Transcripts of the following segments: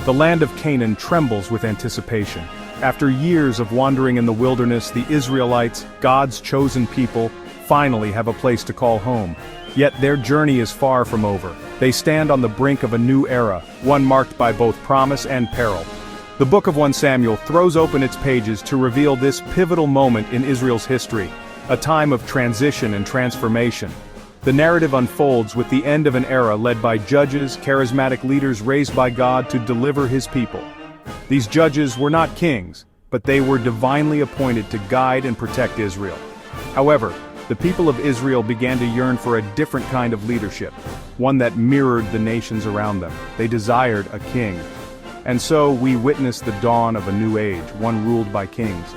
The land of Canaan trembles with anticipation. After years of wandering in the wilderness, the Israelites, God's chosen people, finally have a place to call home. Yet their journey is far from over. They stand on the brink of a new era, one marked by both promise and peril. The book of 1 Samuel throws open its pages to reveal this pivotal moment in Israel's history, a time of transition and transformation. The narrative unfolds with the end of an era led by judges, charismatic leaders raised by God to deliver his people. These judges were not kings, but they were divinely appointed to guide and protect Israel. However, the people of Israel began to yearn for a different kind of leadership, one that mirrored the nations around them. They desired a king. And so we witnessed the dawn of a new age, one ruled by kings.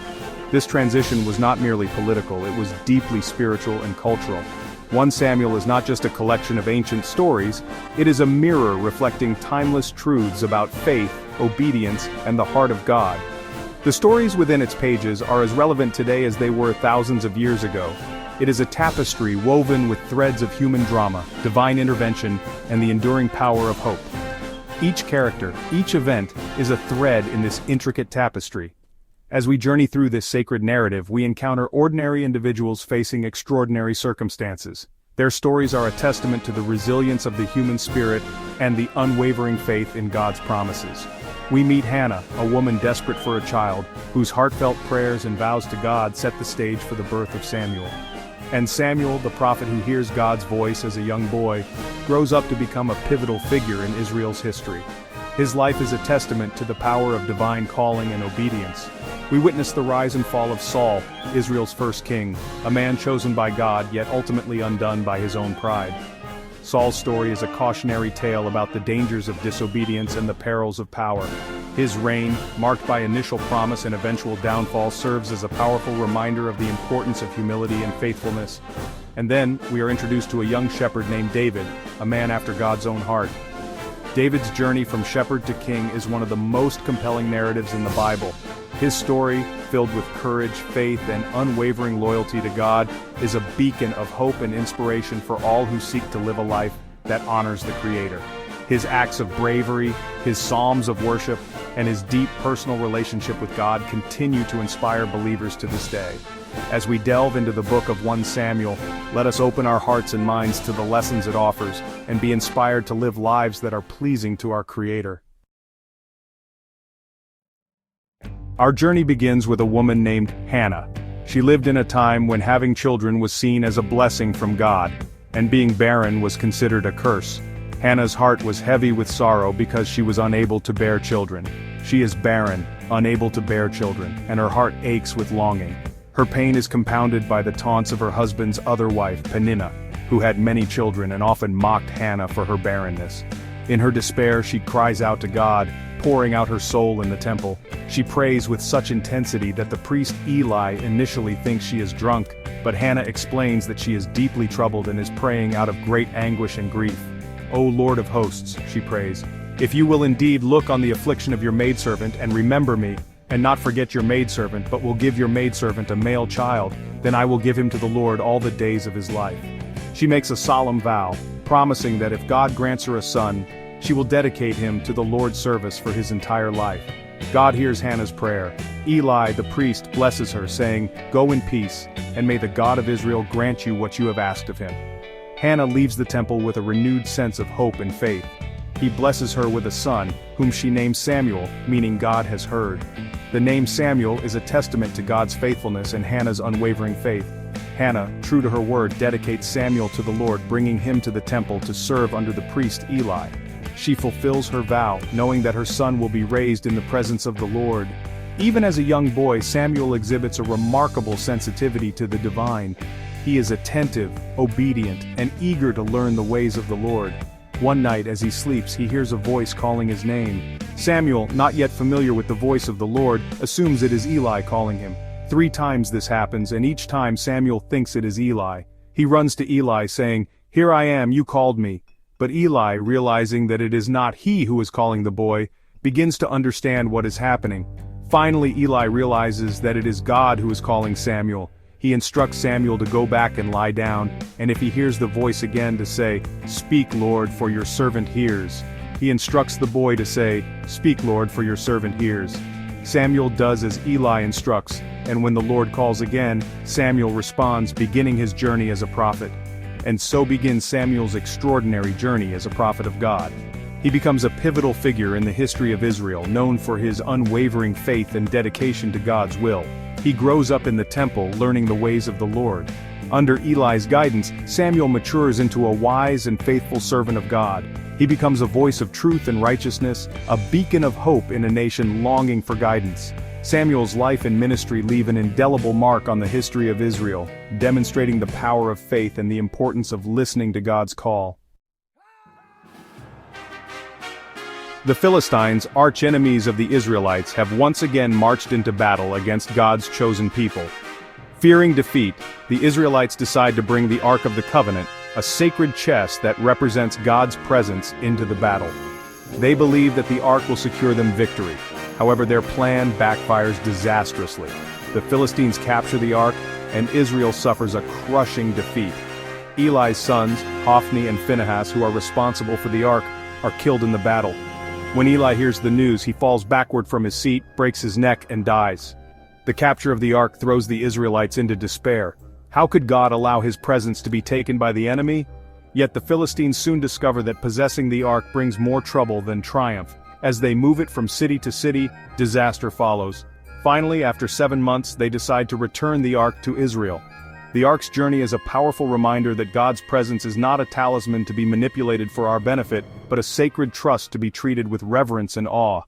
This transition was not merely political, it was deeply spiritual and cultural. 1 Samuel is not just a collection of ancient stories, it is a mirror reflecting timeless truths about faith, obedience, and the heart of God. The stories within its pages are as relevant today as they were thousands of years ago. It is a tapestry woven with threads of human drama, divine intervention, and the enduring power of hope. Each character, each event, is a thread in this intricate tapestry. As we journey through this sacred narrative, we encounter ordinary individuals facing extraordinary circumstances. Their stories are a testament to the resilience of the human spirit and the unwavering faith in God's promises. We meet Hannah, a woman desperate for a child, whose heartfelt prayers and vows to God set the stage for the birth of Samuel. And Samuel, the prophet who hears God's voice as a young boy, grows up to become a pivotal figure in Israel's history. His life is a testament to the power of divine calling and obedience. We witness the rise and fall of Saul, Israel's first king, a man chosen by God yet ultimately undone by his own pride. Saul's story is a cautionary tale about the dangers of disobedience and the perils of power. His reign, marked by initial promise and eventual downfall, serves as a powerful reminder of the importance of humility and faithfulness. And then, we are introduced to a young shepherd named David, a man after God's own heart. David's journey from shepherd to king is one of the most compelling narratives in the Bible. His story, filled with courage, faith, and unwavering loyalty to God, is a beacon of hope and inspiration for all who seek to live a life that honors the Creator. His acts of bravery, his psalms of worship, and his deep personal relationship with God continue to inspire believers to this day. As we delve into the book of 1 Samuel, let us open our hearts and minds to the lessons it offers, and be inspired to live lives that are pleasing to our Creator. Our journey begins with a woman named Hannah. She lived in a time when having children was seen as a blessing from God, and being barren was considered a curse. Hannah's heart was heavy with sorrow because she was unable to bear children. She is barren, unable to bear children, and her heart aches with longing. Her pain is compounded by the taunts of her husband's other wife, Peninnah, who had many children and often mocked Hannah for her barrenness. In her despair, she cries out to God, pouring out her soul in the temple. She prays with such intensity that the priest Eli initially thinks she is drunk, but Hannah explains that she is deeply troubled and is praying out of great anguish and grief. "O Lord of hosts," she prays, "if you will indeed look on the affliction of your maidservant and remember me, and not forget your maidservant, but will give your maidservant a male child, then I will give him to the Lord all the days of his life." She makes a solemn vow, promising that if God grants her a son, she will dedicate him to the Lord's service for his entire life. God hears Hannah's prayer. Eli, the priest, blesses her, saying, "Go in peace, and may the God of Israel grant you what you have asked of him." Hannah leaves the temple with a renewed sense of hope and faith. He blesses her with a son, whom she names Samuel, meaning God has heard. The name Samuel is a testament to God's faithfulness and Hannah's unwavering faith. Hannah, true to her word, dedicates Samuel to the Lord, bringing him to the temple to serve under the priest Eli. She fulfills her vow, knowing that her son will be raised in the presence of the Lord. Even as a young boy, Samuel exhibits a remarkable sensitivity to the divine. He is attentive, obedient, and eager to learn the ways of the Lord. One night as he sleeps, he hears a voice calling his name. Samuel, not yet familiar with the voice of the Lord, assumes it is Eli calling him. 3 times this happens, and each time Samuel thinks it is Eli. He runs to Eli saying, "Here I am, you called me." But Eli, realizing that it is not he who is calling the boy, begins to understand what is happening. Finally, Eli realizes that it is God who is calling Samuel. He instructs Samuel to go back and lie down, and if he hears the voice again to say, "Speak, Lord, for your servant hears." He instructs the boy to say, "Speak, Lord, for your servant hears." Samuel does as Eli instructs, and when the Lord calls again, Samuel responds, beginning his journey as a prophet. And so begins Samuel's extraordinary journey as a prophet of God. He becomes a pivotal figure in the history of Israel, known for his unwavering faith and dedication to God's will. He grows up in the temple, learning the ways of the Lord. Under Eli's guidance, Samuel matures into a wise and faithful servant of God. He becomes a voice of truth and righteousness, a beacon of hope in a nation longing for guidance. Samuel's life and ministry leave an indelible mark on the history of Israel, demonstrating the power of faith and the importance of listening to God's call. The Philistines, arch-enemies of the Israelites, have once again marched into battle against God's chosen people. Fearing defeat, the Israelites decide to bring the Ark of the Covenant, a sacred chest that represents God's presence, into the battle. They believe that the Ark will secure them victory. However, their plan backfires disastrously. The Philistines capture the Ark, and Israel suffers a crushing defeat. Eli's sons, Hophni and Phinehas, who are responsible for the Ark, are killed in the battle. When Eli hears the news, he falls backward from his seat, breaks his neck, and dies. The capture of the Ark throws the Israelites into despair. How could God allow his presence to be taken by the enemy? Yet the Philistines soon discover that possessing the Ark brings more trouble than triumph. As they move it from city to city, disaster follows. Finally, after 7 months, they decide to return the Ark to Israel. The Ark's journey is a powerful reminder that God's presence is not a talisman to be manipulated for our benefit, but a sacred trust to be treated with reverence and awe.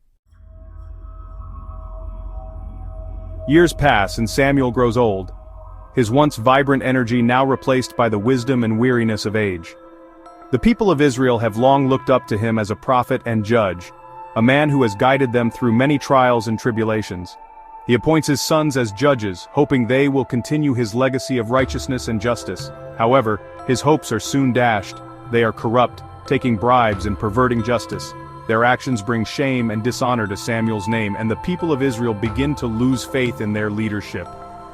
Years pass and Samuel grows old. His once vibrant energy now replaced by the wisdom and weariness of age. The people of Israel have long looked up to him as a prophet and judge, a man who has guided them through many trials and tribulations. He appoints his sons as judges, hoping they will continue his legacy of righteousness and justice. However, his hopes are soon dashed. They are corrupt, taking bribes and perverting justice. Their actions bring shame and dishonor to Samuel's name, and the people of Israel begin to lose faith in their leadership.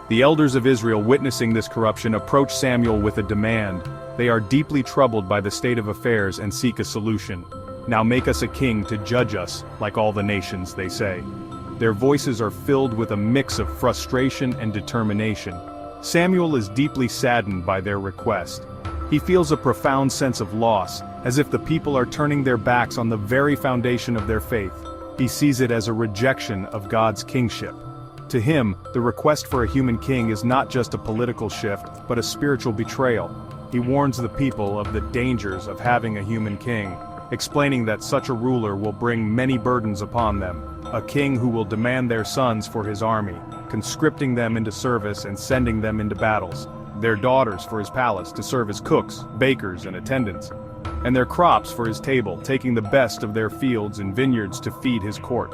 The elders of Israel, witnessing this corruption, approach Samuel with a demand. They are deeply troubled by the state of affairs and seek a solution. "Now make us a king to judge us, like all the nations," they say. Their voices are filled with a mix of frustration and determination. Samuel is deeply saddened by their request. He feels a profound sense of loss, as if the people are turning their backs on the very foundation of their faith. He sees it as a rejection of God's kingship. To him, the request for a human king is not just a political shift, but a spiritual betrayal. He warns the people of the dangers of having a human king, explaining that such a ruler will bring many burdens upon them, a king who will demand their sons for his army, conscripting them into service and sending them into battles, their daughters for his palace to serve as cooks, bakers, and attendants, and their crops for his table, taking the best of their fields and vineyards to feed his court.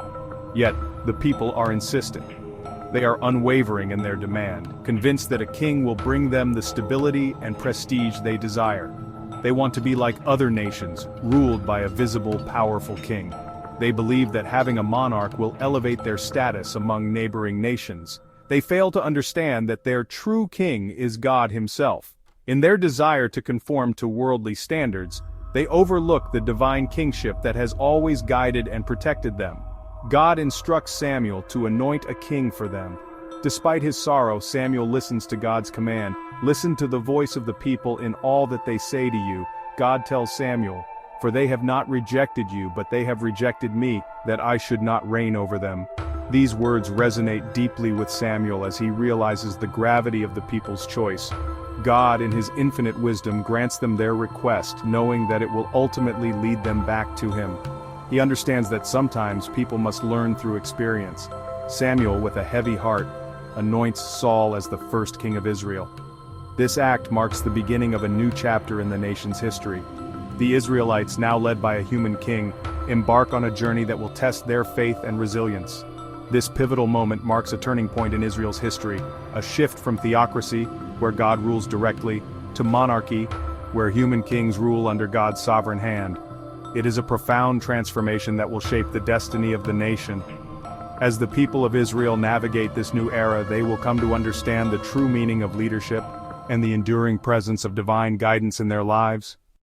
Yet, the people are insistent. They are unwavering in their demand, convinced that a king will bring them the stability and prestige they desire. They want to be like other nations, ruled by a visible, powerful king. They believe that having a monarch will elevate their status among neighboring nations. They fail to understand that their true king is God himself. In their desire to conform to worldly standards, they overlook the divine kingship that has always guided and protected them. God instructs Samuel to anoint a king for them. Despite his sorrow, Samuel listens to God's command. "Listen to the voice of the people in all that they say to you," God tells Samuel, "for they have not rejected you, but they have rejected me, that I should not reign over them." These words resonate deeply with Samuel as he realizes the gravity of the people's choice. God, in his infinite wisdom, grants them their request, knowing that it will ultimately lead them back to him. He understands that sometimes people must learn through experience. Samuel, with a heavy heart, anoints Saul as the first king of Israel. This act marks the beginning of a new chapter in the nation's history. The Israelites, now led by a human king, embark on a journey that will test their faith and resilience. This pivotal moment marks a turning point in Israel's history, a shift from theocracy, where God rules directly, to monarchy, where human kings rule under God's sovereign hand. It is a profound transformation that will shape the destiny of the nation. As the people of Israel navigate this new era, they will come to understand the true meaning of leadership and the enduring presence of divine guidance in their lives.